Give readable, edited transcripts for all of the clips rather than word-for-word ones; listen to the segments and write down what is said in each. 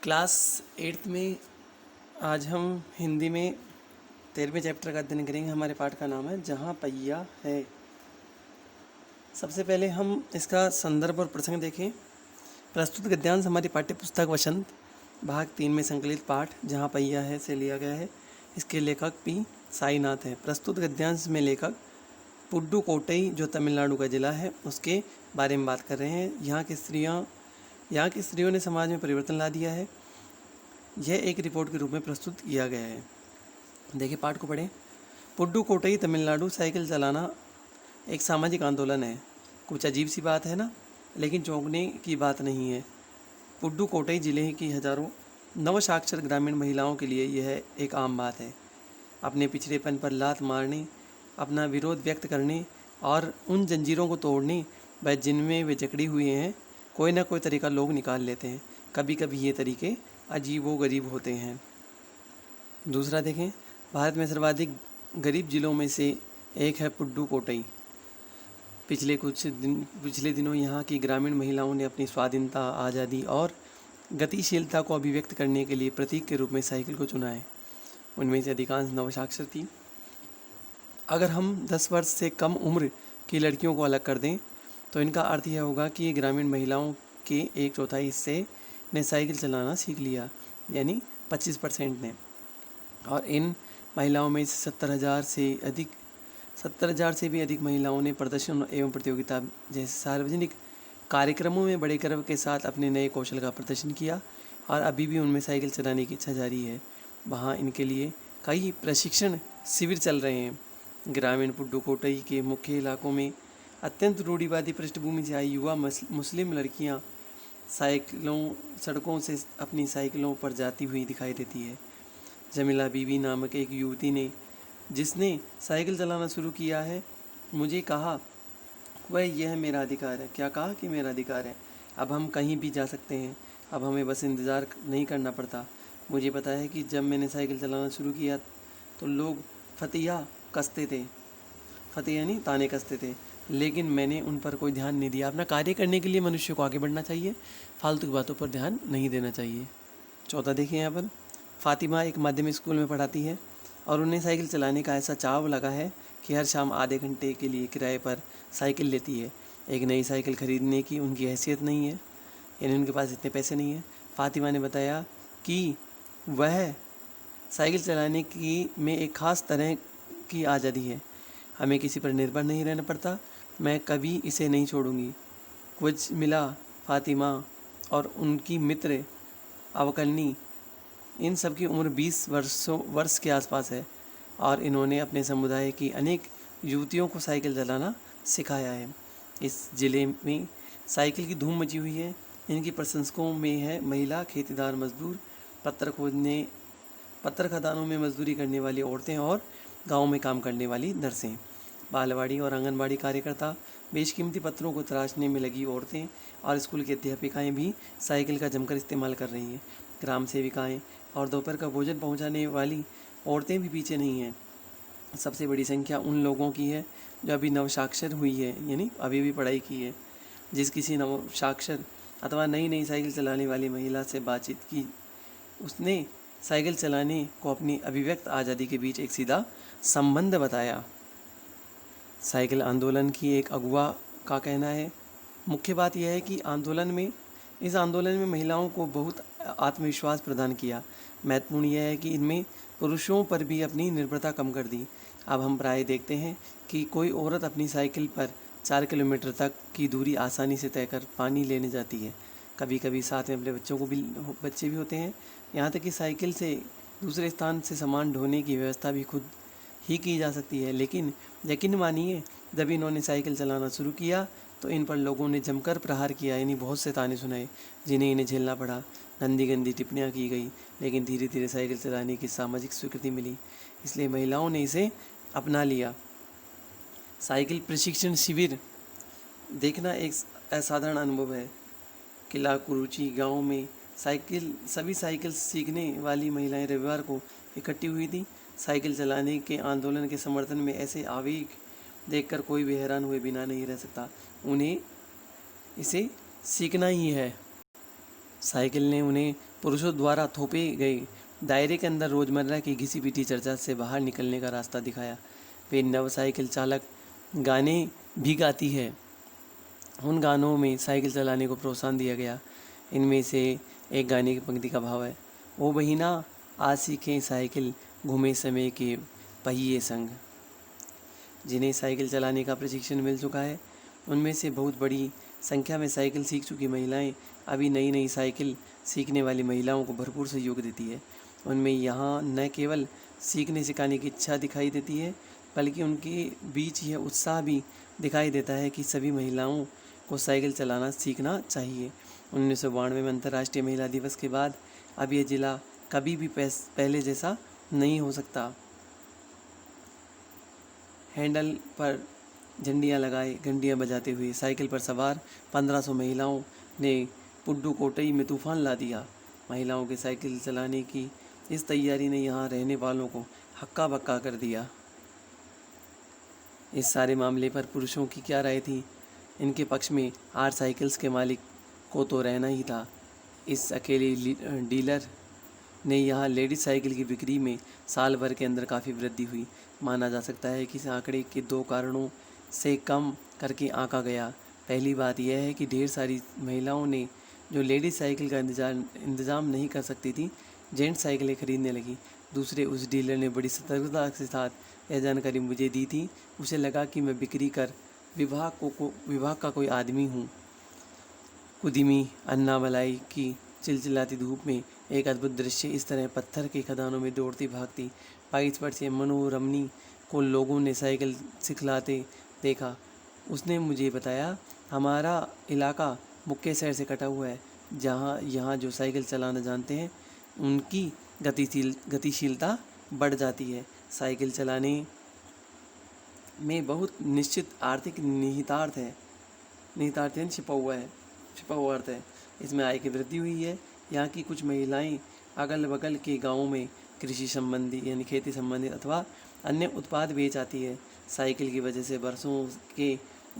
Class 8th में आज हम हिंदी में 13वें चैप्टर का अध्ययन करेंगे। हमारे पाठ का नाम है जहाँ पहिया है। सबसे पहले हम इसका संदर्भ और प्रसंग देखें। प्रस्तुत गद्यांश हमारी पाठ्य पुस्तक वसंत भाग 3 में संकलित पाठ जहाँ पहिया है से लिया गया है। इसके लेखक पी साईनाथ है। प्रस्तुत गद्यांश में लेखक पुडुकोट्टई जो तमिलनाडु का जिला है उसके बारे में बात कर रहे हैं। यहाँ की स्त्रियों ने समाज में परिवर्तन ला दिया है। यह एक रिपोर्ट के रूप में प्रस्तुत किया गया है। देखिए पाठ को पढ़ें। पुडुकोट्टई तमिलनाडु साइकिल चलाना एक सामाजिक आंदोलन है। कुछ अजीब सी बात है ना, लेकिन चौंकने की बात नहीं है। पुडुकोट्टई जिले की हजारों नवसाक्षर ग्रामीण महिलाओं के लिए यह एक आम बात है। अपने पिछड़ेपन पर लात मारने, अपना विरोध व्यक्त करने और उन जंजीरों को तोड़ने व जिनमें वे जकड़ी हुए हैं, कोई ना कोई तरीका लोग निकाल लेते हैं। कभी कभी ये तरीके अजीबो गरीब होते हैं। दूसरा देखें, भारत में सर्वाधिक गरीब जिलों में से एक है पुडुकोट्टई। पिछले दिनों यहाँ की ग्रामीण महिलाओं ने अपनी स्वाधीनता, आज़ादी और गतिशीलता को अभिव्यक्त करने के लिए प्रतीक के रूप में साइकिल को चुना है। उनमें से अधिकांश नवसाक्षर थी। अगर हम 10 वर्ष से कम उम्र की लड़कियों को अलग कर दें तो इनका अर्थ यह होगा कि ग्रामीण महिलाओं के 1/4 हिस्से ने साइकिल चलाना सीख लिया, यानी 25% ने। और इन महिलाओं में से 70,000 से भी अधिक महिलाओं ने प्रदर्शन एवं प्रतियोगिता जैसे सार्वजनिक कार्यक्रमों में बड़े गर्व के साथ अपने नए कौशल का प्रदर्शन किया और अभी भी उनमें साइकिल चलाने की इच्छा जारी है। वहाँ इनके लिए कई प्रशिक्षण शिविर चल रहे हैं। ग्रामीण पुडुकोट्टई के मुख्य इलाकों में अत्यंत रूढ़िवादी पृष्ठभूमि से आई युवा मुस्लिम लड़कियाँ सड़कों से अपनी साइकिलों पर जाती हुई दिखाई देती है। जमीला बीबी नामक एक युवती ने, जिसने साइकिल चलाना शुरू किया है, मुझे कहा यह मेरा अधिकार है। क्या कहा कि मेरा अधिकार है। अब हम कहीं भी जा सकते हैं। अब हमें बस इंतज़ार नहीं करना पड़ता। मुझे पता है कि जब मैंने साइकिल चलाना शुरू किया तो लोग फतिया कसते थे, फतेह यानी ताने कसते थे, लेकिन मैंने उन पर कोई ध्यान नहीं दिया। अपना कार्य करने के लिए मनुष्य को आगे बढ़ना चाहिए, फालतू की बातों पर ध्यान नहीं देना चाहिए। 14 देखिए यहाँ पर, फातिमा एक माध्यमिक स्कूल में पढ़ाती है और उन्हें साइकिल चलाने का ऐसा चाव लगा है कि हर शाम आधे घंटे के लिए किराए पर साइकिल लेती है। एक नई साइकिल खरीदने की उनकी हैसियत नहीं है, यानी उनके पास इतने पैसे नहीं हैं। फातिमा ने बताया कि वह साइकिल चलाने की में एक ख़ास तरह की आज़ादी है। हमें किसी पर निर्भर नहीं रहना पड़ता। मैं कभी इसे नहीं छोड़ूंगी। कुछ मिला, फातिमा और उनकी मित्र अवकलनी, इन सब की उम्र 20 वर्ष के आसपास है और इन्होंने अपने समुदाय की अनेक युवतियों को साइकिल चलाना सिखाया है। इस ज़िले में साइकिल की धूम मची हुई है। इनकी प्रशंसकों में है महिला खेतीदार मजदूर, पत्थर खदानों में मजदूरी करने वाली औरतें और गाँव में काम करने वाली नर्सें, बालवाड़ी और आंगनबाड़ी कार्यकर्ता, बेशकीमती पत्थरों को तराशने में लगी औरतें और स्कूल की अध्यापिकाएँ भी साइकिल का जमकर इस्तेमाल कर रही हैं। ग्राम सेविकाएँ और दोपहर का भोजन पहुंचाने वाली औरतें भी पीछे नहीं हैं। सबसे बड़ी संख्या उन लोगों की है जो अभी नवसाक्षर हुई है, यानी अभी भी पढ़ाई की है। जिस किसी नवसाक्षर अथवा नई साइकिल चलाने वाली महिला से बातचीत की, उसने साइकिल चलाने को अपनी अभिव्यक्त आज़ादी के बीच एक सीधा संबंध बताया। साइकिल आंदोलन की एक अगुवा का कहना है, मुख्य बात यह है कि इस आंदोलन में महिलाओं को बहुत आत्मविश्वास प्रदान किया। महत्वपूर्ण यह है कि इनमें पुरुषों पर भी अपनी निर्भरता कम कर दी। अब हम प्राय देखते हैं कि कोई औरत अपनी साइकिल पर 4 किलोमीटर तक की दूरी आसानी से तय कर पानी लेने जाती है। कभी कभी साथ में अपने बच्चे भी होते हैं। यहाँ तक कि साइकिल से दूसरे स्थान से सामान ढोने की व्यवस्था भी खुद ही की जा सकती है। लेकिन यकीन मानिए, जब इन्होंने साइकिल चलाना शुरू किया तो इन पर लोगों ने जमकर प्रहार किया, यानी बहुत से ताने सुनाए जिन्हें इन्हें झेलना पड़ा। गंदी टिप्पणियाँ की गई, लेकिन धीरे धीरे साइकिल चलाने की सामाजिक स्वीकृति मिली, इसलिए महिलाओं ने इसे अपना लिया। साइकिल प्रशिक्षण शिविर देखना एक असाधारण अनुभव है। किला कुरुचि गांव में सभी साइकिल सीखने वाली महिलाएं रविवार को इकट्ठी हुई थी। साइकिल चलाने के आंदोलन के समर्थन में ऐसे आवेग देखकर कोई भी हैरान हुए बिना नहीं रह सकता। उन्हें इसे सीखना ही है। साइकिल ने उन्हें पुरुषों द्वारा थोपे गए दायरे के अंदर रोजमर्रा की घिसी पिटी चर्चा से बाहर निकलने का रास्ता दिखाया। वे नव साइकिल चालक गाने भी गाती है। उन गानों में साइकिल चलाने को प्रोत्साहन दिया गया। इनमें से एक गाने की पंक्ति का भाव है, ओ बहिना आज सीखें साइकिल घूमे समय के पहिए संग। जिन्हें साइकिल चलाने का प्रशिक्षण मिल चुका है, उनमें से बहुत बड़ी संख्या में साइकिल सीख चुकी महिलाएं अभी नई नई साइकिल सीखने वाली महिलाओं को भरपूर सहयोग देती है। उनमें यहाँ न केवल सीखने सिखाने की इच्छा दिखाई देती है, बल्कि उनके बीच यह उत्साह भी दिखाई देता है कि सभी महिलाओं को साइकिल चलाना सीखना चाहिए। 1992 में अंतर्राष्ट्रीय महिला दिवस के बाद अब यह जिला कभी भी पहले जैसा नहीं हो सकता। हैंडल पर झंडियाँ लगाए घंटियाँ बजाते हुए साइकिल पर सवार 1500 महिलाओं ने पुडुकोट्टई में तूफान ला दिया। महिलाओं के साइकिल चलाने की इस तैयारी ने यहाँ रहने वालों को हक्का बक्का कर दिया। इस सारे मामले पर पुरुषों की क्या राय थी? इनके पक्ष में 8 साइकिल्स के मालिक को तो रहना ही था। इस अकेले डीलर ने यहाँ लेडीज साइकिल की बिक्री में साल भर के अंदर काफ़ी वृद्धि हुई। माना जा सकता है कि इस आंकड़े के 2 कारणों से कम करके आंका गया। पहली बात यह है कि ढेर सारी महिलाओं ने जो लेडीज साइकिल का इंतज़ाम नहीं कर सकती थी, जेंट्स साइकिलें खरीदने लगी। दूसरे, उस डीलर ने बड़ी सतर्कता के साथ यह जानकारी मुझे दी थी। उसे लगा कि मैं बिक्री कर विभाग का कोई आदमी हूँ। कुदिमी अन्नामलाई की चिलचिलाती धूप में एक अद्भुत दृश्य इस तरह पत्थर के खदानों में दौड़ती भागती 22 वर्षीय मनोरमनी को लोगों ने साइकिल सिखलाते देखा। उसने मुझे बताया, हमारा इलाका मुख्य शहर से कटा हुआ है, जहाँ यहाँ जो साइकिल चलाना जानते हैं उनकी गतिशीलता बढ़ जाती है। साइकिल चलाने में बहुत निश्चित आर्थिक निहितार्थ है। निहितार्थ यानी छिपा हुआ अर्थ है। इसमें आय की वृद्धि हुई है। यहाँ की कुछ महिलाएं अगल बगल के गाँवों में कृषि संबंधी यानी खेती संबंधित अथवा अन्य उत्पाद बेच आती है। साइकिल की वजह से बरसों के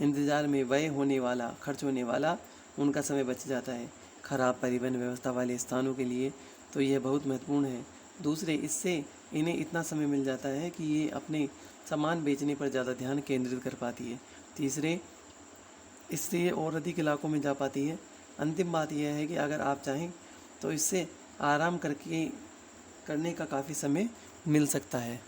इंतज़ार में खर्च होने वाला उनका समय बच जाता है। खराब परिवहन व्यवस्था वाले स्थानों के लिए तो यह बहुत महत्वपूर्ण है। दूसरे, इससे इन्हें इतना समय मिल जाता है कि ये अपने सामान बेचने पर ज़्यादा ध्यान केंद्रित कर पाती है। तीसरे, इससे ये और अधिक इलाकों में जा पाती है। अंतिम बात यह है कि अगर आप चाहें तो इससे आराम करने का काफ़ी समय मिल सकता है।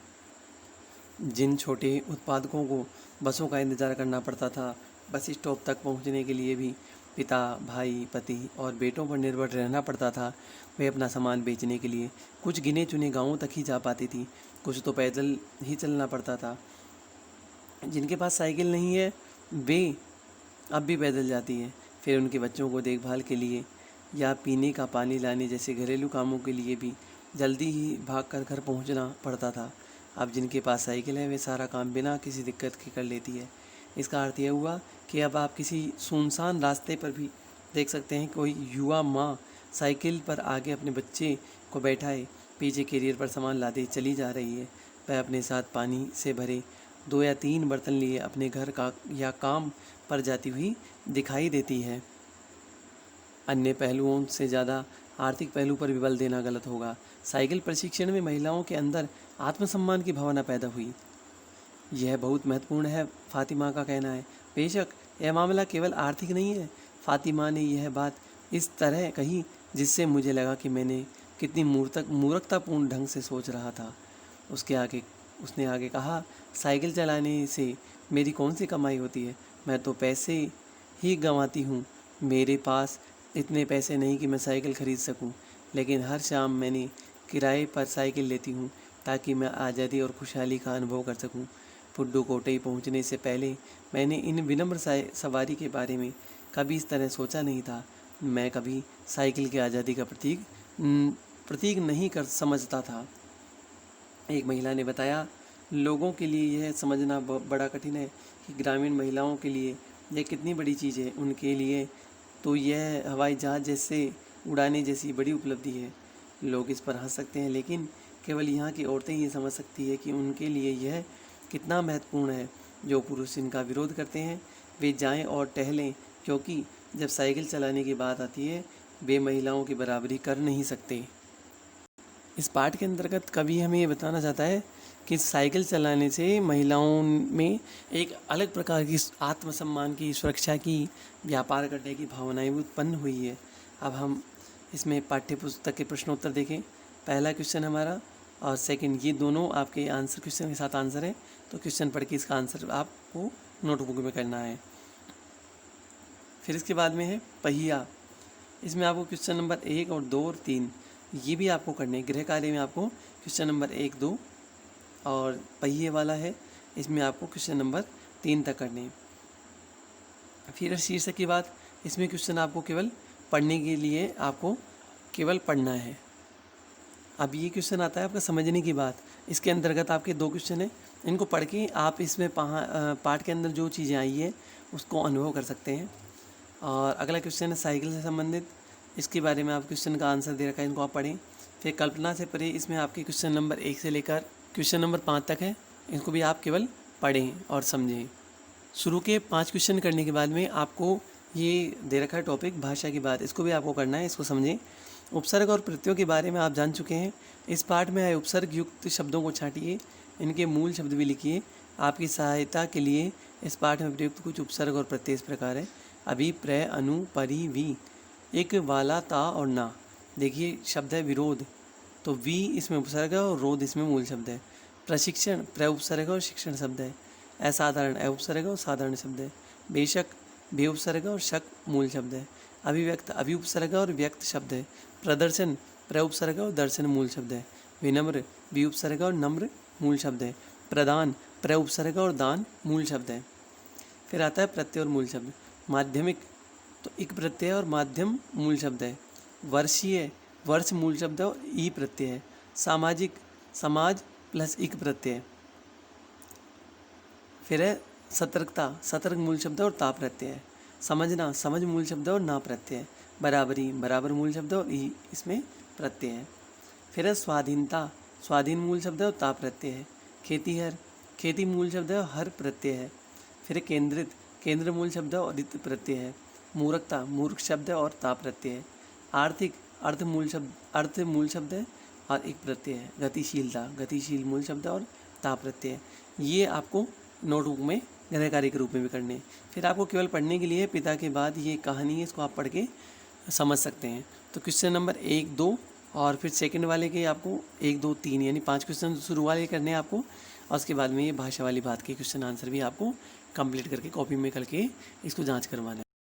जिन छोटे उत्पादकों को बसों का इंतज़ार करना पड़ता था, बस स्टॉप तक पहुंचने के लिए भी पिता, भाई, पति और बेटों पर निर्भर रहना पड़ता था। वे अपना सामान बेचने के लिए कुछ गिने चुने गांवों तक ही जा पाती थी, कुछ तो पैदल ही चलना पड़ता था। जिनके पास साइकिल नहीं है वे अब भी पैदल जाती है। फिर उनके बच्चों को देखभाल के लिए या पीने का पानी लाने जैसे घरेलू कामों के लिए भी जल्दी ही भागकर घर पहुंचना पड़ता था। अब जिनके पास साइकिल है वे सारा काम बिना किसी दिक्कत के कर लेती है। इसका अर्थ यह हुआ कि अब आप किसी सुनसान रास्ते पर भी देख सकते हैं कोई युवा माँ साइकिल पर आगे अपने बच्चे को बैठाए पीछे कैरियर पर सामान लादे चली जा रही है। वह अपने साथ पानी से भरे 2 या 3 बर्तन लिए अपने घर का या काम पर जाती हुई दिखाई देती है। अन्य पहलुओं से ज़्यादा आर्थिक पहलू पर भी बल देना गलत होगा। साइकिल प्रशिक्षण में महिलाओं के अंदर आत्मसम्मान की भावना पैदा हुई, यह बहुत महत्वपूर्ण है, फातिमा का कहना है। बेशक यह मामला केवल आर्थिक नहीं है। फातिमा ने यह बात इस तरह कही जिससे मुझे लगा कि मैंने कितनी मूर्खतापूर्ण ढंग से सोच रहा था। उसने आगे कहा, साइकिल चलाने से मेरी कौन सी कमाई होती है? मैं तो पैसे ही गंवाती हूँ। मेरे पास इतने पैसे नहीं कि मैं साइकिल खरीद सकूँ, लेकिन हर शाम मैंने किराए पर साइकिल लेती हूँ ताकि मैं आज़ादी और खुशहाली का अनुभव कर सकूँ। पुडुकोट्टई पहुँचने से पहले मैंने इन विनम्र सवारी के बारे में कभी इस तरह सोचा नहीं था। मैं कभी साइकिल की आज़ादी का प्रतीक नहीं कर समझता था। एक महिला ने बताया, लोगों के लिए यह समझना बड़ा कठिन है कि ग्रामीण महिलाओं के लिए यह कितनी बड़ी चीज़ है। उनके लिए तो यह हवाई जहाज़ जैसे उड़ाने जैसी बड़ी उपलब्धि है। लोग इस पर हंस सकते हैं, लेकिन केवल यहाँ की औरतें ये समझ सकती है कि उनके लिए यह कितना महत्वपूर्ण है। जो पुरुष इनका विरोध करते हैं वे जाएं और टहलें, क्योंकि जब साइकिल चलाने की बात आती है वे महिलाओं की बराबरी कर नहीं सकते। इस पाठ के अंतर्गत कवि हमें ये बताना चाहता है कि साइकिल चलाने से महिलाओं में एक अलग प्रकार की आत्मसम्मान की, सुरक्षा की, व्यापार करने की भावनाएं भी उत्पन्न हुई है। अब हम इसमें पाठ्य पुस्तक के प्रश्नोत्तर देखें। पहला क्वेश्चन हमारा और सेकंड, ये दोनों आपके आंसर क्वेश्चन के साथ आंसर है, तो क्वेश्चन पढ़ के इसका आंसर आपको नोटबुक में करना है। फिर इसके बाद में है पहिया। इसमें आपको क्वेश्चन नंबर 1 और 2 और 3 ये भी आपको करने हैं। गृह कार्य में आपको क्वेश्चन नंबर 1, 2 और पहिए वाला है, इसमें आपको क्वेश्चन नंबर 3 तक करने हैं। फिर शीर्षक की बात, इसमें क्वेश्चन आपको केवल पढ़ने के लिए आपको केवल पढ़ना है। अब ये क्वेश्चन आता है आपका समझने की बात। इसके अंतर्गत आपके 2 क्वेश्चन हैं, इनको पढ़ के आप इसमें पाठ के अंदर जो चीज़ें आई है उसको अनुभव कर सकते हैं। और अगला क्वेश्चन है साइकिल से संबंधित, इसके बारे में आप क्वेश्चन का आंसर दे रखा है, इनको आप पढ़ें। फिर कल्पना से परे, इसमें आपके क्वेश्चन नंबर 1 से लेकर क्वेश्चन नंबर 5 तक है, इनको भी आप केवल पढ़ें और समझें। शुरू के 5 क्वेश्चन करने के बाद में आपको ये दे रखा है टॉपिक भाषा की बात, इसको भी आपको करना है, इसको समझें। उपसर्ग और प्रत्ययों के बारे में आप जान चुके हैं। इस पाठ में आए उपसर्ग युक्त शब्दों को छांटिए, इनके मूल शब्द भी लिखिए। आपकी सहायता के लिए इस पाठ में प्रयुक्त कुछ उपसर्ग और प्रत्यय इस प्रकार है। अभि, प्र, अनु, परि, वी, एक, वाला, ता और ना। देखिए शब्द है विरोध, तो वी इसमें उपसर्ग है और रोध इसमें मूल शब्द है। प्रशिक्षण, प्र उपसर्ग और शिक्षण शब्द है। असाधारण, अ उपसर्ग और साधारण शब्द है। बेशक, बे उपसर्ग और शक मूल शब्द है। अभिव्यक्त, अभि उपसर्ग और व्यक्त शब्द है। प्रदर्शन, प्र उपसर्ग और दर्शन मूल शब्द है। विनम्र, वि उपसर्ग और नम्र मूल शब्द है। प्रदान, प्र उपसर्ग और दान मूल शब्द है। फिर आता है प्रत्यय और मूल शब्द। माध्यमिक, तो इक प्रत्यय और माध्यम मूल शब्द है। वर्षीय, वर्ष मूल शब्द है और ई प्रत्यय है। सामाजिक, समाज प्लस इक प्रत्यय। फिर है सतर्कता, सतर्क मूल शब्द है और ता प्रत्यय है। समझना, समझ मूल शब्द है और ना प्रत्यय है। बराबरी, बराबर मूल शब्द है और ई इसमें प्रत्यय है। फिर है स्वाधीनता, स्वाधीन मूल शब्द है और ता प्रत्यय है। खेतीहर, खेती मूल शब्द है और हर प्रत्यय है। फिर केंद्रित, केंद्र मूल शब्द है और इत प्रत्यय है। मूर्खता, मूर्ख शब्द है और ता प्रत्यय है। आर्थिक, अर्थ मूल शब्द है और एक प्रत्यय है। गतिशीलता, गतिशील मूल शब्द है और ता प्रत्यय है। ये आपको नोटबुक में गृह कार्य के रूप में भी करने हैं। फिर आपको केवल पढ़ने के लिए पिता के बाद ये कहानी है, इसको आप पढ़ के समझ सकते हैं। तो क्वेश्चन नंबर 1, 2 और फिर सेकंड वाले के आपको 1, 2, 3 यानी 5 क्वेश्चन शुरू वाले करने हैं आपको, और उसके बाद में ये भाषा वाली बात के क्वेश्चन आंसर भी आपको कंप्लीट करके कॉपी में करके इसको जांच करवाना है।